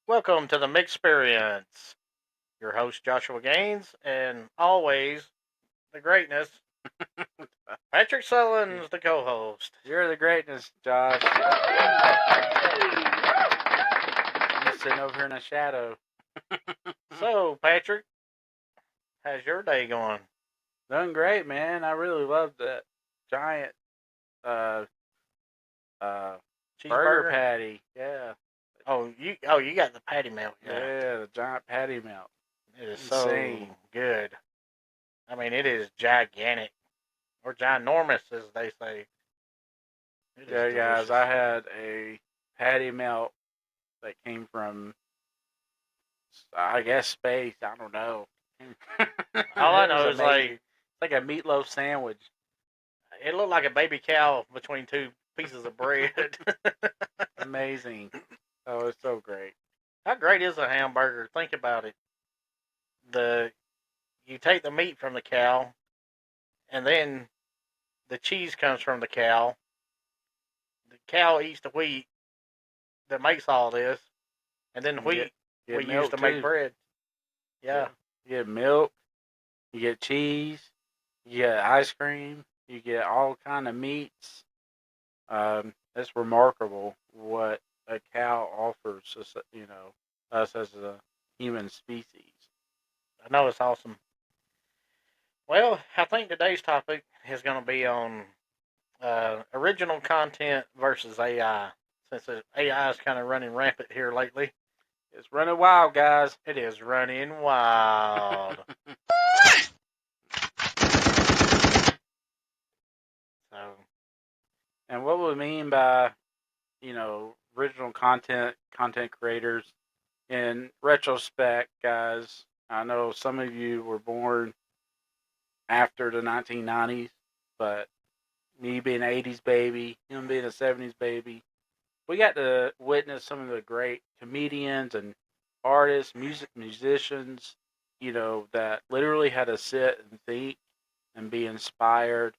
Welcome to the Mixperience. Your host Joshua Gaines, and always the greatness, Patrick Sullins, the co-host. You're the greatness, Josh. I'm sitting over here in the shadow. So, Patrick, how's your day going? Doing great, man. I really love that giant uh uh burger Cheeseburger? patty. Yeah. You got the patty melt. Yeah, Yeah, the giant patty melt. it is so Insane. good. I mean, it is gigantic or ginormous, as they say. It is Yeah, guys, delicious. I had a patty melt that came from, I guess, space. I don't know. All I It was know is amazing. It's like a meatloaf sandwich. it looked like a baby cow between two pieces of bread. Amazing. Oh, it's so great. How great is a hamburger? Think about it. The You take the meat from the cow, and then the cheese comes from the cow. The cow eats the wheat that makes all this, and then the You wheat get we use milk to make too. bread. Yeah. Yeah, You get milk, you get cheese, you get ice cream, you get all kind of meats. It's remarkable what a cow offers us, us as a human species. I know it's awesome. Well, I think today's topic is going to be on original content versus AI. Since AI is kind of running rampant here lately, It's running wild, guys. it is running wild. So, And what we mean by, original content creators, in retrospect, guys, I know some of you were born after the 1990s, but me being an 80s baby, him being a 70s baby, we got to witness some of the great comedians and artists, musicians, that literally had to sit and think and be inspired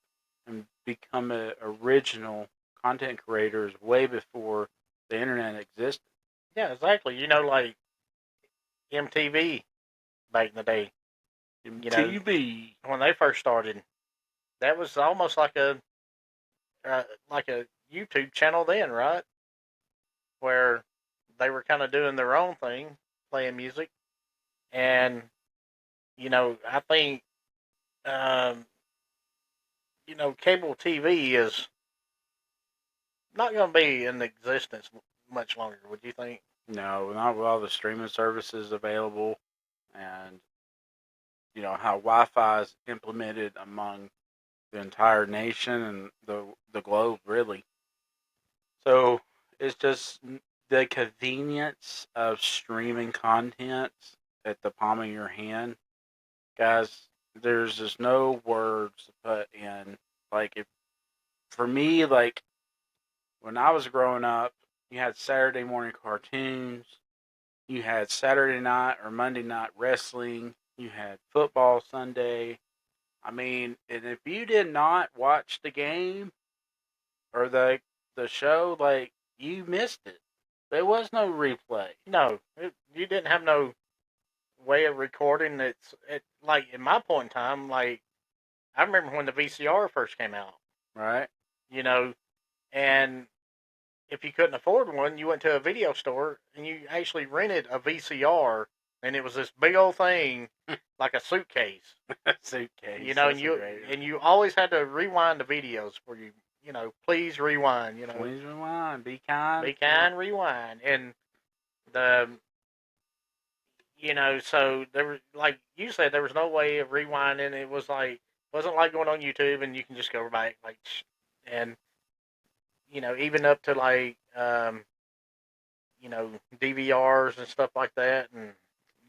and become original content creators way before the internet existed. yeah, exactly. Like MTV back in the day. You know, MTV. when they first started, that was almost like a YouTube channel then, right? Where they were kind of doing their own thing, playing music, and I think um, cable TV is not going to be in existence much longer. Would you think? No, not with all the streaming services available, and how Wi-Fi is implemented among the entire nation and the globe, really. So it's just the convenience of streaming content at the palm of your hand, guys. There's just no words to put in. Like, if for me, like when I was growing up, you had Saturday morning cartoons, you had Saturday night or Monday night wrestling, you had football Sunday. I mean, and if you did not watch the game or the show, like, you missed it. There was no replay, No, you didn't have no way of recording. Like in my point in time, like I remember when the VCR first came out. right? You know, and if you couldn't afford one, you went to a video store and you actually rented a VCR, and it was this big old thing, like a suitcase. Suitcase. And That's a you great. and you always had to rewind the videos for you. Please rewind. Please rewind. Be kind. Be kind, rewind, and the so there was, like you said, there was no way of rewinding. It was like wasn't like going on YouTube and you can just go back and even up to like DVRs and stuff like that, and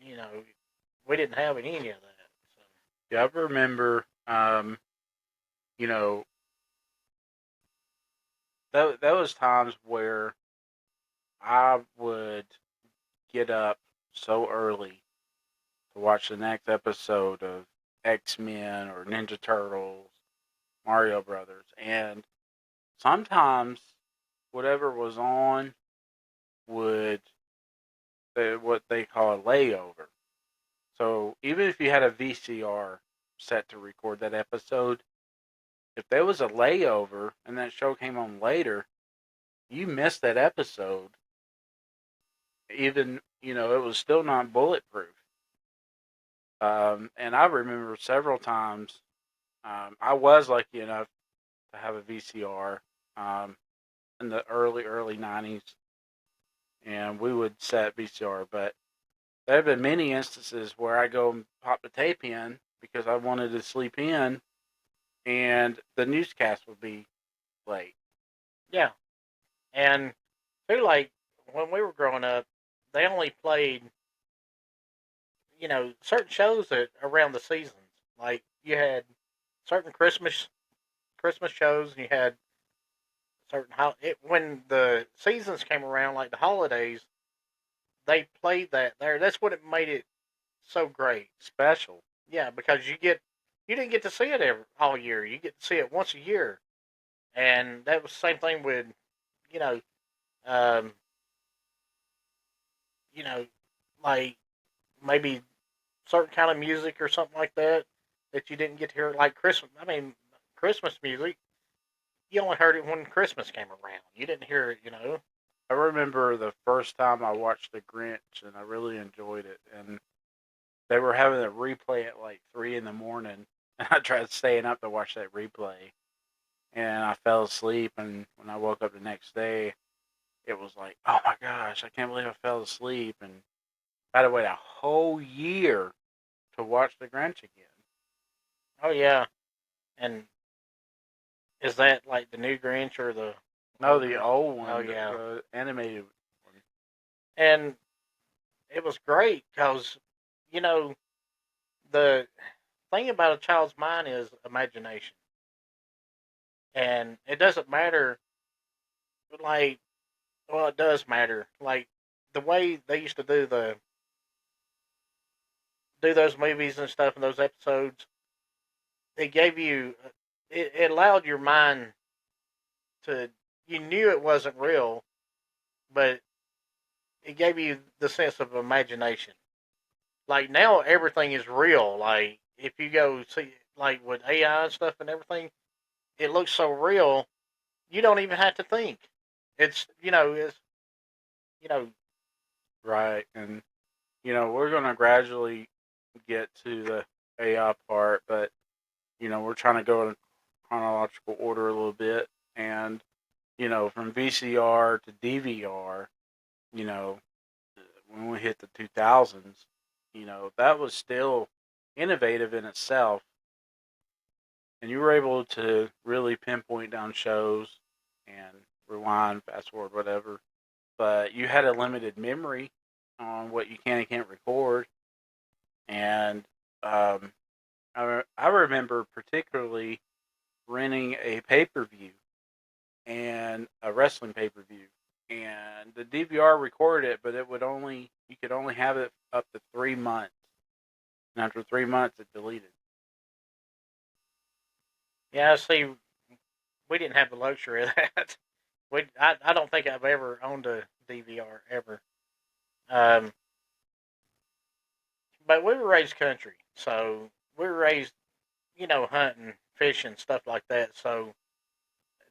you know, we didn't have any of that. So. Yeah, I remember. You know, that was times where I would get up so early to watch the next episode of X-Men or Ninja Turtles, Mario Brothers, and sometimes whatever was on would what they call a layover. So even if you had a VCR set to record that episode, if there was a layover and that show came on later, you missed that episode. Even it was still not bulletproof. And I remember several times. I was lucky enough to have a VCR in the early '90s, and we would set VCR. But there have been many instances where I go and pop the tape in because I wanted to sleep in, and the newscast would be late. Yeah, and too, like when we were growing up, they only played certain shows that around the seasons. Like you had certain Christmas shows, and you had certain when the seasons came around, like the holidays, they played that there. That's what it made it so great. Special. Yeah, because you didn't get to see it all year. You get to see it once a year, and that was the same thing with you know, um, you know, like maybe certain kind of music or something like that you didn't get to hear, like Christmas. I mean, Christmas music. You only heard it when Christmas came around. You didn't hear it. I remember the first time I watched The Grinch, and I really enjoyed it. And they were having a replay at like 3 in the morning, and I tried staying up to watch that replay, and I fell asleep. And when I woke up the next day, it was like, oh my gosh, I can't believe I fell asleep, and I had to wait a whole year to watch The Grinch again. Oh yeah, and is that like the new Grinch or the No, old the Grinch? old Oh one, yeah, the animated one. and it was great because you know the thing about a child's mind is imagination, and it doesn't matter. Like, well, it does matter. Like the way they used to do those movies and stuff and those episodes. It gave you, it allowed your mind to. You knew it wasn't real, but it gave you the sense of imagination. Like now, everything is real. Like if you go see, like with AI and stuff and everything, it looks so real. You don't even have to think. It's you know, Right, and we're gonna gradually get to the AI part, but we're trying to go in chronological order a little bit, and from VCR to DVR, you know, when we hit the 2000s, that was still innovative in itself, and you were able to really pinpoint down shows and rewind, fast forward, whatever. But you had a limited memory on what you can and can't record, and um, I remember particularly renting a pay per view and a wrestling pay per view, and the DVR recorded it, but you could only have it up to 3 months, and after 3 months, it deleted. yeah. See, we didn't have the luxury of that. I don't think I've ever owned a DVR ever. Um, but we were raised country, so we were raised, hunting, fishing, stuff like that. So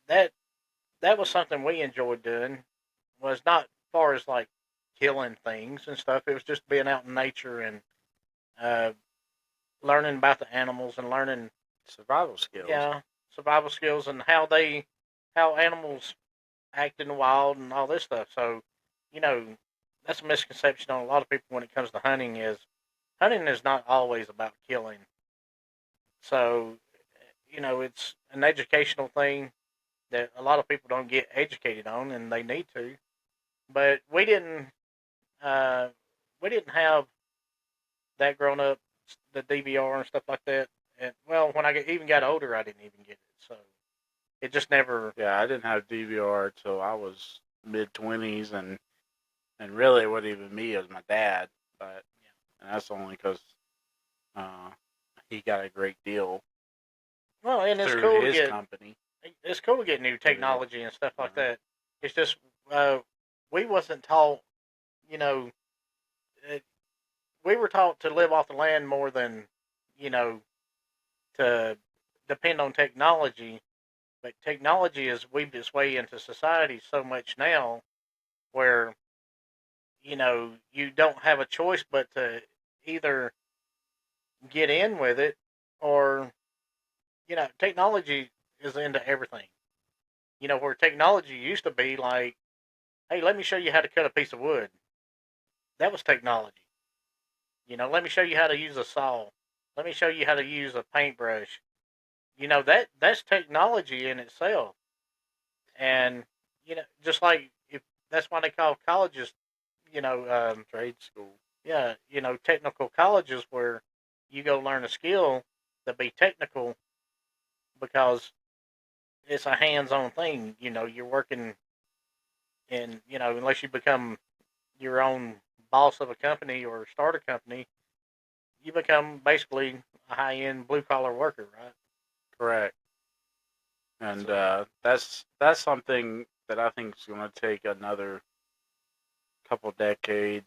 that that was something we enjoyed doing. Was not far as like killing things and stuff. It was just being out in nature and uh, learning about the animals and learning, Survival skills. yeah, survival skills and how animals act in the wild and all this stuff. So, you know, that's a misconception on a lot of people when it comes to hunting is not always about killing. So, it's an educational thing that a lot of people don't get educated on, and they need to. But uh, we didn't have that growing up, the DVR and stuff like that. And well, when even got older, I didn't even get it. So it just never. Yeah, I didn't have DVR till I was mid 20s, and really it wasn't even me, it was my dad. But and that's only because uh, he got a great deal Well, and through his company. it's cool to get new Yeah. technology and stuff like that. It's just uh, we wasn't taught, you know, it, we were taught to live off the land more than, you know, to depend on technology. But technology has weaved its way into society so much now where, you don't have a choice but to either get in with it or, technology is into everything. Where technology used to be like, hey, let me show you how to cut a piece of wood. That was technology. Let me show you how to use a saw. Let me show you how to use a paintbrush. That's technology in itself. And just like if that's why they call colleges, you know, Trade school. yeah, technical colleges where you go learn a skill to be technical because it's a hands-on thing. You're working in, unless you become your own boss of a company or start a company, you become basically a high-end blue-collar worker, right? Correct. And So, that's something that I think is going to take another couple decades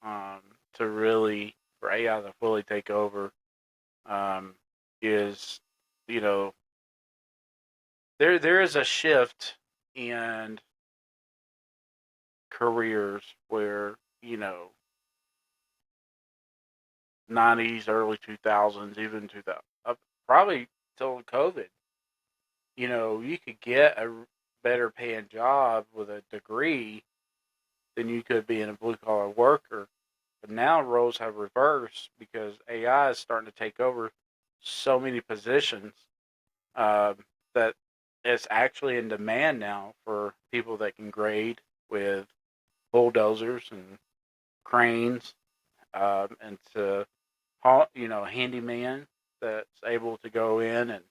um, to really for AI to fully take over. Um, is you know there is a shift in careers where 90s, early 2000s, even 2000, probably till COVID. You could get a better paying job with a degree than you could be in a blue collar worker. But now roles have reversed because AI is starting to take over so many positions that it's actually in demand now for people that can grade with bulldozers and cranes, and to handyman that's able to go in and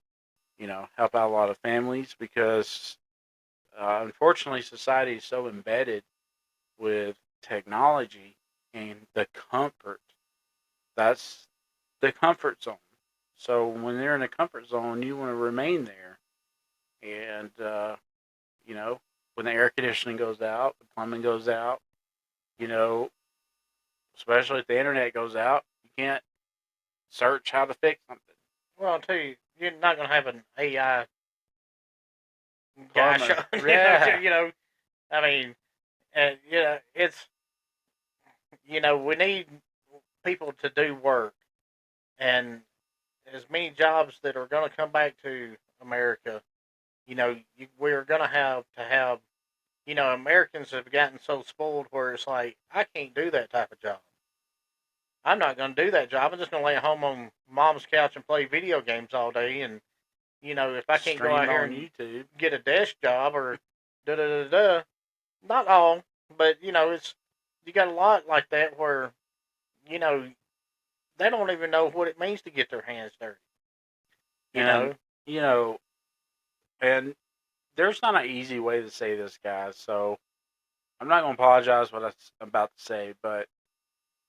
help out a lot of families because unfortunately society is so embedded with technology and the comfort. That's the comfort zone. So when they're in a comfort zone, you want to remain there. And you know, when the air conditioning goes out, the plumbing goes out, you know, especially if the internet goes out, you can't search how to fix something. well, I'll tell you, you're not going to have an AI guy show. Plumber, yeah, I mean, it's we need people to do work, and as many jobs that are going to come back to America, we're going to have. Americans have gotten so spoiled where it's like I can't do that type of job. I'm not going to do that job. I'm just going to lay at home on mom's couch and play video games all day. And if I can't go stream out it here on and YouTube. get a desk job or da da da da, not all, but it's you got a lot like that where you know they don't even know what it means to get their hands dirty. You And know, you know, and there's not an easy way to say this, guys. So I'm not going to apologize what I'm about to say, but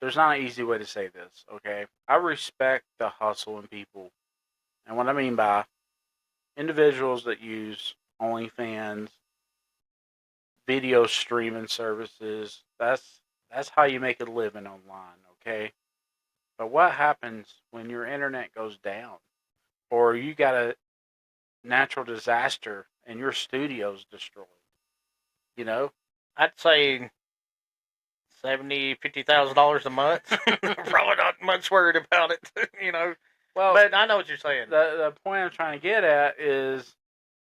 there's not an easy way to say this. Okay, I respect the hustle in people, and what I mean by individuals that use OnlyFans, video streaming services. That's how you make a living online. Okay, but what happens when your internet goes down, or you got a natural disaster and your studio's destroyed? You know, I'd say 50,000 dollars a month. Probably not much worried about it. well, But I know what you're saying. the point I'm trying to get at is,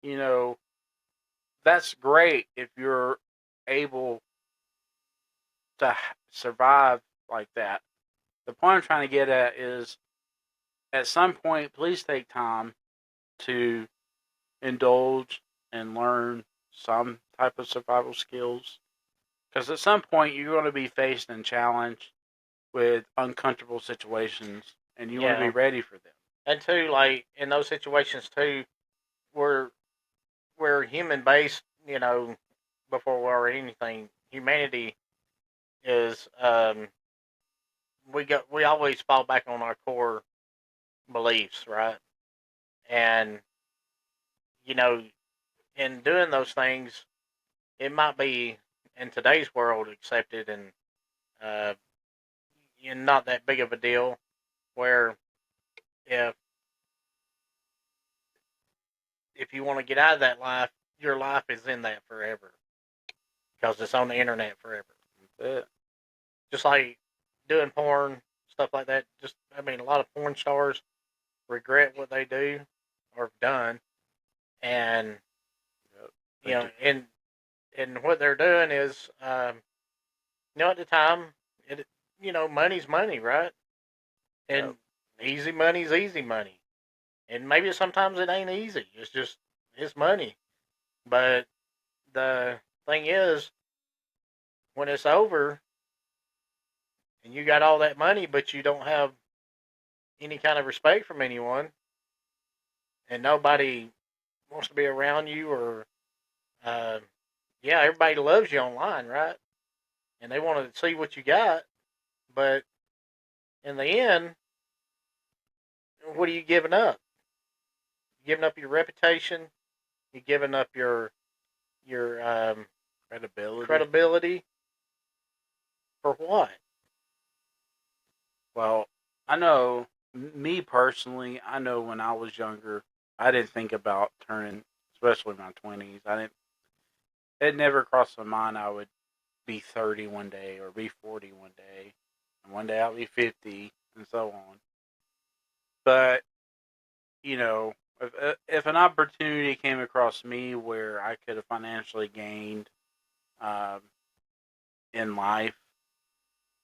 you know, that's great if you're able to survive like that. The point I'm trying to get at is, at some point, please take time to indulge and learn some type of survival skills. Because at some point, you're going to be faced and challenged with uncomfortable situations, and you want to be Yeah, ready for them. and two, like in those situations too, we're we're human based. Before we're anything, humanity is we always fall back on our core beliefs, right? And you know, in doing those things, it might be in today's world accepted and uh, not that big of a deal. Where if if you want to get out of that life, your life is in that forever because it's on the internet forever. That's it. Just like doing porn, stuff like that. A lot of porn stars regret what they do or have done, and Yep. you know, and what they're doing is, at the time, money's money, right? Yep. And easy money's easy money, and maybe sometimes it ain't easy. It's money, but the thing is, when it's over and you got all that money, but you don't have any kind of respect from anyone, and nobody wants to be around you, or uh, yeah, everybody loves you online, right? And they want to see what you got, but in the end, what are you giving up? You're giving up your reputation. You're giving up your Credibility. credibility for what? Well, I know me personally. I know when I was younger, I didn't think about turning, especially in my 20s. I didn't. It never crossed my mind I would be 30 one day or be 40 one day, and one day I'll be 50, and so on. But if an opportunity came across me where I could have financially gained um, in life,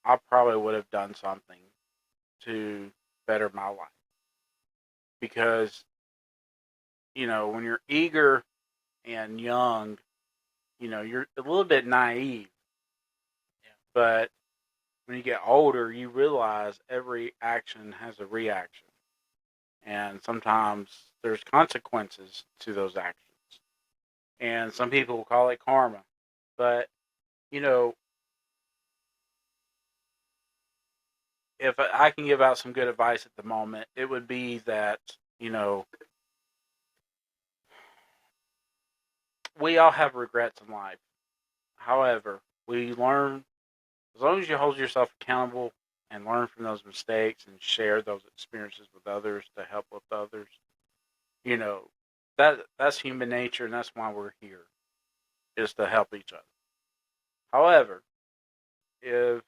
I probably would have done something to better my life. Because, when you're eager and young, you're a little bit naive. Yeah. But when you get older, you realize every action has a reaction. And sometimes there's consequences to those actions. And some people will call it karma. But, you know, if I can give out some good advice at the moment, it would be that, we all have regrets in life. However, we learn, as long as you hold yourself accountable and learn from those mistakes and share those experiences with others to help with others, you know, that's human nature, and that's why we're here, is to help each other. However, if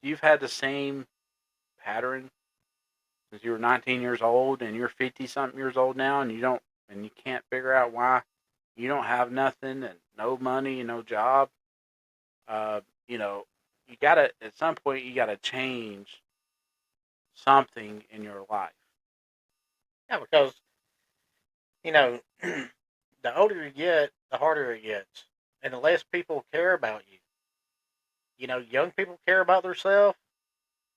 you've had the same pattern since you were 19 years old and you're 50 something years old now, and you can't figure out why you don't have nothing and no money and no job, uh, you know, you gotta, at some point you gotta change something in your life. Yeah, because you know, the older you get, the harder it gets, and the less people care about you. Young people care about themselves.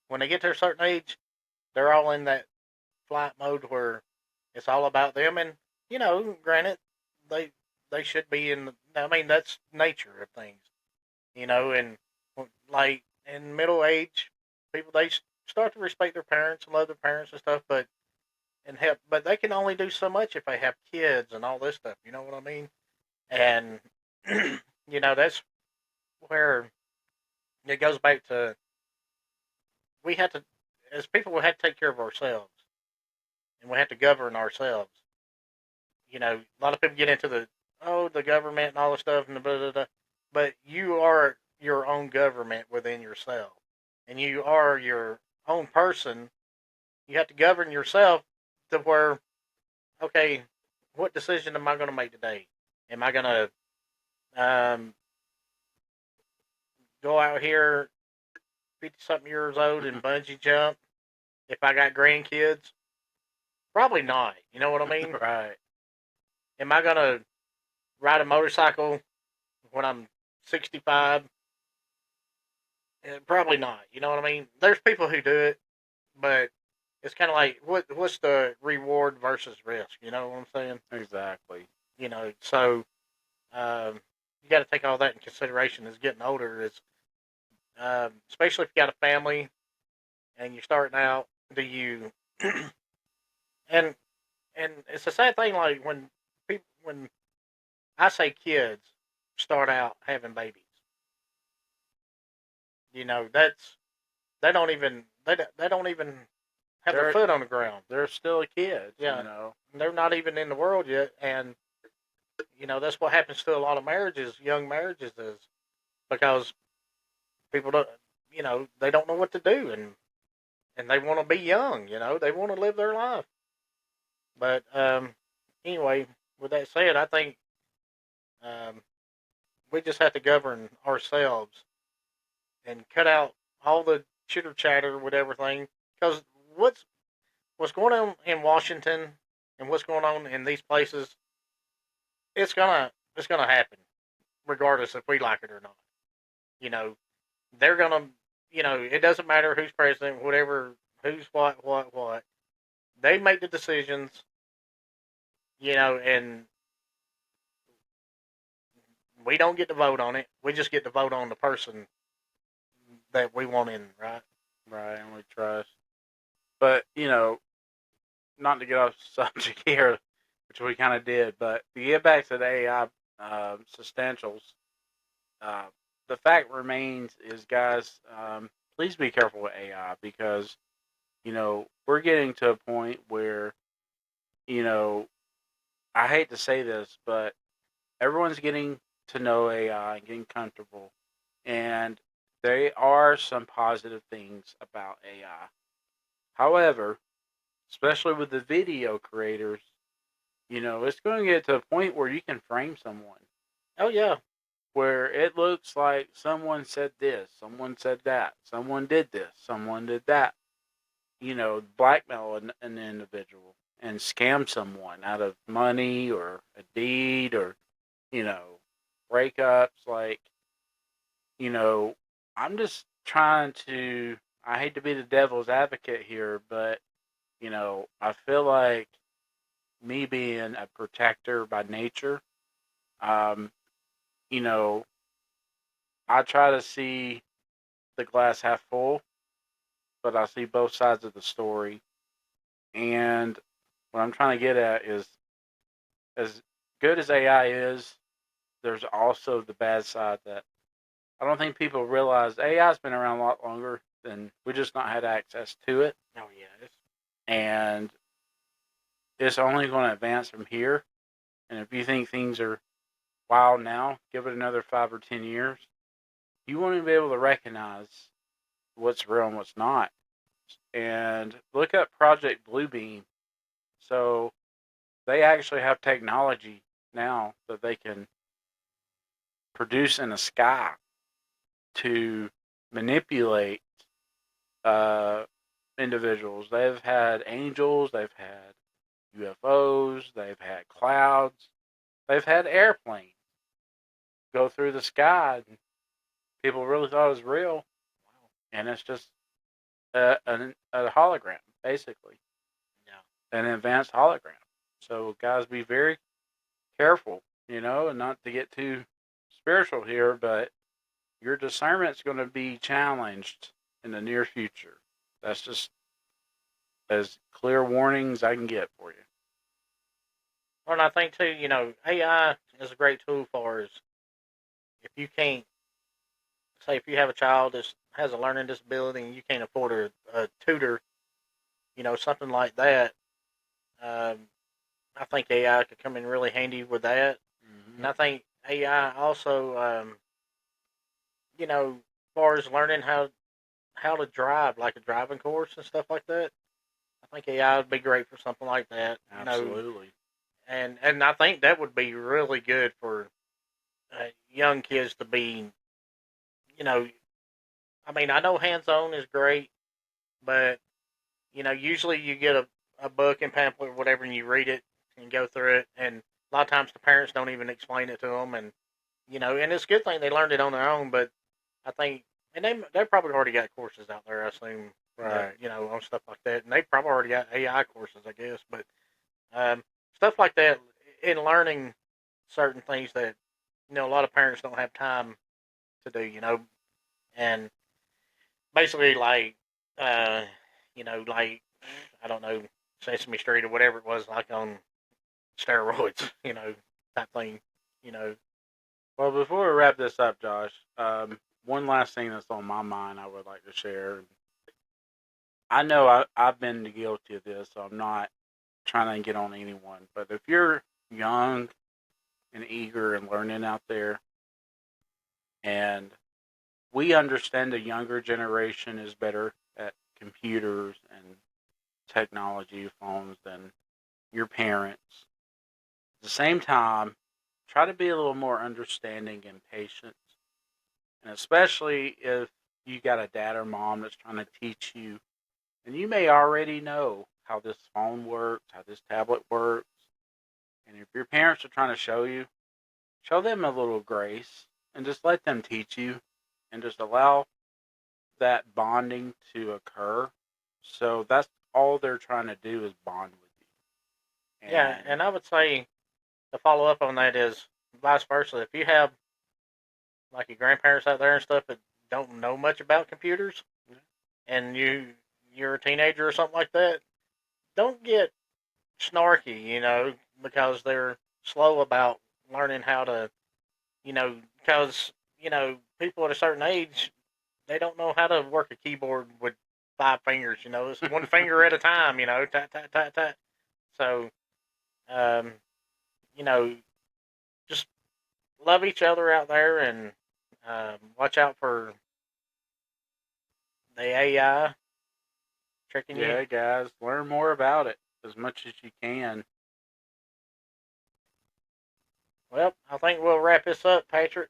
When they get to a certain age, they're all in that flight mode where it's all about them. And granted, they they should be in. That's nature of things. And like in middle age, people they start to respect their parents and love their parents and stuff, and help. But they can only do so much if they have kids and all this stuff. You know what I mean? And that's where it goes back to, we have to, as people, we have to take care of ourselves, and we have to govern ourselves. A lot of people get into the government and all this stuff and the blah, blah, blah, but you are your own government within yourself, and you are your own person. You have to govern yourself to where, okay, what decision am I going to make today? Am I going to um, go out here 50 something years old and bungee jump if I got grandkids? Probably not. You know what I mean? Right. Am I going to ride a motorcycle when I'm 65? Probably not. You know what I mean? There's people who do it, but it's kind of like, what's the reward versus risk? You know what I'm saying? Exactly. So you got to take all that in consideration as getting older. Is especially if you got a family and you're starting out. Do you and and it's the same thing like when I say kids start out having babies. That's they don't even they don't even have their They're foot on the ground. they're still kids, Yeah, they're not even in the world yet, and that's what happens to a lot of marriages, young marriages, is because people don't, they don't know what to do, and they want to be young, they want to live their life. But anyway, with that said, I think um, we just have to govern ourselves and cut out all the chitter chatter with everything. Because what's going on in Washington and what's going on in these places, it's gonna happen, regardless if we like it or not. You know, they're gonna, it doesn't matter who's president, whatever, who's what. They make the decisions, and we don't get to vote on it. We just get to vote on the person that we want in, right? right? And we trust. But not to get off subject here, which we kind of did, but to get back to the AI substantials, uh, the fact remains is, guys, please be careful with AI because we're getting to a point where you know I hate to say this, but everyone's getting to know AI and getting comfortable, and there are some positive things about AI. However, especially with the video creators, it's going to get to a point where you can frame someone, Oh yeah, where it looks like someone said this, someone said that, someone did this, someone did that. Blackmail an individual and scam someone out of money or a deed or, you know, breakups. Like, you know, I'm just trying to, I hate to be the devil's advocate here, but, I feel like me being a protector by nature, um, you know, I try to see the glass half full, but I see both sides of the story. And what I'm trying to get at is, as good as AI is, there's also the bad side that I don't think people realize AI's been around a lot longer than we just not had access to it. oh yeah, And it's only going to advance from here. And if you think things are wild now, give it another 5 or 10 years. You won't even be able to recognize what's real and what's not. And look up Project Bluebeam. So they actually have technology now that they can produce in the sky to manipulate uh, individuals. They've had angels, they've had UFOs, they've had clouds, they've had airplanes go through the sky, and people really thought it was real, and it's just a hologram, basically, yeah. an advanced hologram. So, guys, be very careful, and not to get too spiritual here, but your discernment's going to be challenged in the near future. That's just as clear warnings I can get for you. Well, and I think too, AI is a great tool for us. If you can't, say, if you have a child that has a learning disability and you can't afford a tutor, something like that, um, I think AI could come in really handy with that. Mm-hmm. And I think AI also, as far as learning how to drive, like a driving course and stuff like that, I think AI would be great for something like that. Absolutely. And I think that would be really good for young kids to be, you know, I mean, I know hands on is great, but usually you get a book and pamphlet or whatever, and you read it and go through it, and a lot of times the parents don't even explain it to them, and and it's a good thing they learned it on their own, but I think, and they probably already got courses out there, I assume, that, Right. on stuff like that, and they probably already got AI courses, I guess, but um, stuff like that in learning certain things that a lot of parents don't have time to do, and basically like uh, like I don't know, Sesame Street or whatever it was, like on steroids, type thing, you know. Well, before we wrap this up, Josh, one last thing that's on my mind I would like to share. I know I've been guilty of this, so I'm not trying to get on anyone. But if you're young and eager and learning out there, and we understand the younger generation is better at computers and technology phones than your parents. At the same time, try to be a little more understanding and patient. And especially if you got a dad or mom that's trying to teach you, and you may already know how this phone works, how this tablet works. And if your parents are trying to show you, show them a little grace and just let them teach you and just allow that bonding to occur. So that's all they're trying to do is bond with you. Yeah, And and I would say the follow up on that is vice versa. If you have like your grandparents out there and stuff that don't know much about computers, and you're a teenager or something like that, don't get snarky, because they're slow about learning how to, because people at a certain age they don't know how to work a keyboard with 5 fingers. It's one finger at a time. Tat tat tat tat. So, um, you know, just love each other out there and watch out for the AI tricking you. yeah, guys, learn more about it as much as you can. Well, I think we'll wrap this up, Patrick.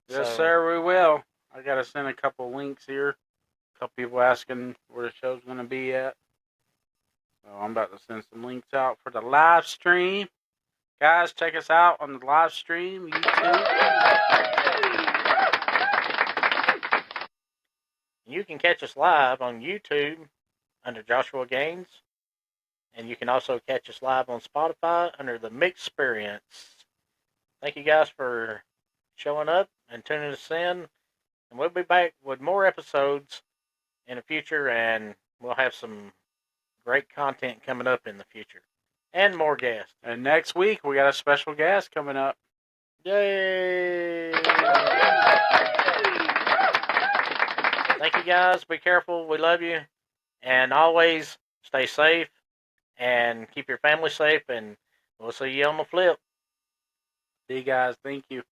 Yes, So, sir, we will. I got to send a couple links here. A couple people asking where the show's going to be at. So I'm about to send some links out for the live stream. Guys, check us out on the live stream, YouTube. you can catch us live on YouTube under Joshua Gaines, and you can also catch us live on Spotify under the Mixed Experience. Thank you guys for showing up and tuning us in, and we'll be back with more episodes in the future, and we'll have some great content coming up in the future, and more guests. And next week, we got a special guest coming up. Yay! Thank you guys. Be careful. We love you. And always stay safe and keep your family safe. And we'll see you on the flip. See you guys. Thank you.